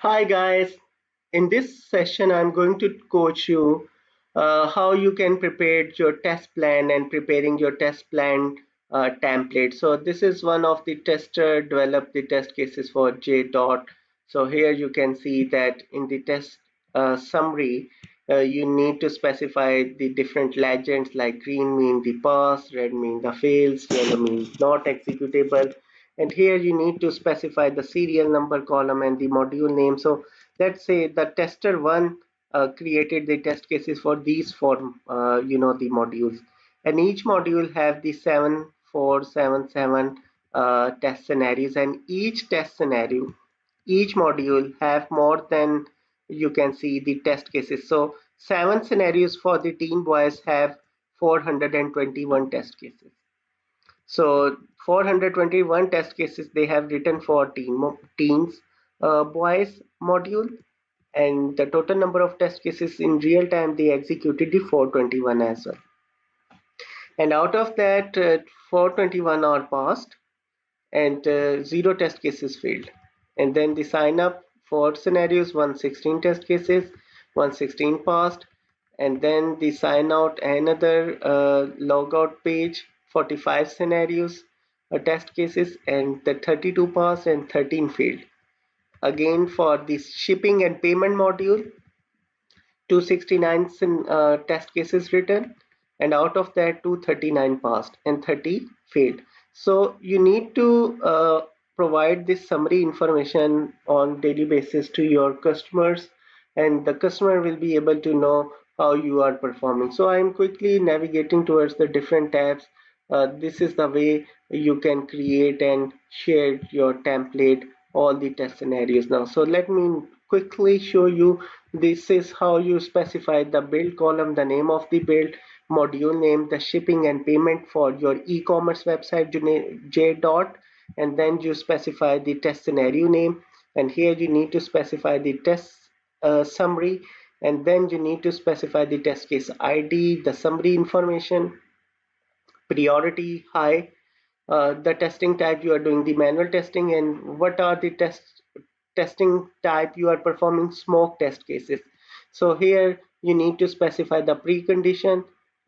Hi guys, in this session I'm going to coach you how you can prepare your test plan and preparing your test plan template. So this is one of the tester developed the test cases for J dot. So here you can see that in the test summary you need to specify the different legends like green mean the pass, red mean the fails, yellow means not executable, and here you need to specify the serial number column and the module name. So let's say the tester one created the test cases for these four the modules, and each module have the 7477 test scenarios, and each module have more than, you can see, the test cases. So 7 scenarios for the teen boys have 421 test cases. So 421 test cases they have written for teens boys module, and the total number of test cases in real time they executed the 421 as well. And out of that, 421 are passed, and zero test cases failed. And then the sign up for scenarios 116 test cases, 116 passed, and then the sign out another logout page 45 scenarios test cases, and the 32 passed and 13 failed. Again for the shipping and payment module, 269 test cases written, and out of that 239 passed and 30 failed. So you need to provide this summary information on daily basis to your customers, and the customer will be able to know how you are performing. So I'm quickly navigating towards the different tabs. This is the way you can create and share your template, all the test scenarios now. So let me quickly show you. This is how you specify the build column, the name of the build, module name, the shipping and payment for your e-commerce website J dot, and then you specify the test scenario name, and here you need to specify the test summary, and then you need to specify the test case ID, the summary information, priority high, the testing type you are doing the manual testing, and what are the testing type you are performing smoke test cases. So here you need to specify the precondition.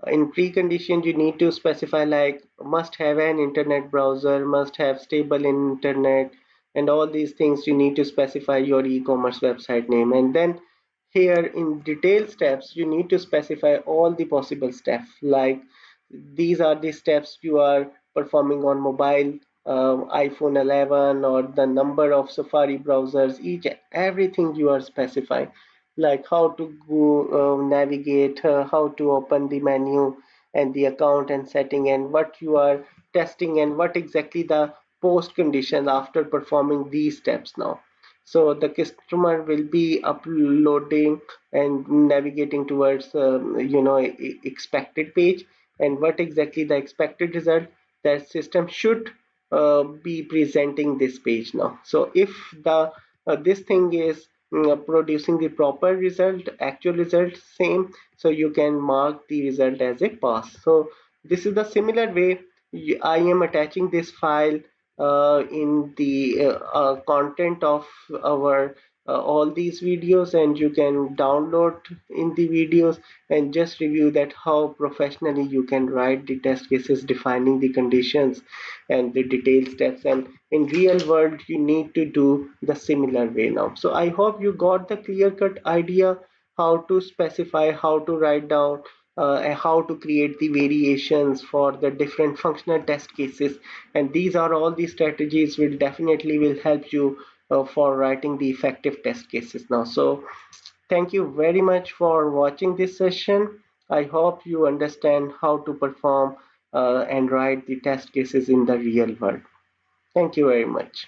In precondition you need to specify like must have an internet browser, must have stable internet, and all these things you need to specify your e-commerce website name. And then here in detail steps you need to specify all the possible steps, like these are the steps you are performing on mobile, iPhone 11, or the number of Safari browsers, each everything you are specifying, like how to go navigate, how to open the menu and the account and setting, and what you are testing, and what exactly the post condition after performing these steps now. So the customer will be uploading and navigating towards expected page, and what exactly the expected result, that system should be presenting this page now. So if the this thing is producing the proper result, actual result same, so you can mark the result as a pass. So this is the similar way I am attaching this file in the content of our all these videos, and you can download in the videos and just review that how professionally you can write the test cases defining the conditions and the detailed steps, and in real world you need to do the similar way now. So I hope you got the clear cut idea how to specify, how to write down, and how to create the variations for the different functional test cases, and these are all the strategies will definitely will help you for writing the effective test cases now. So thank you very much for watching this session. I hope you understand how to perform and write the test cases in the real world. Thank you very much.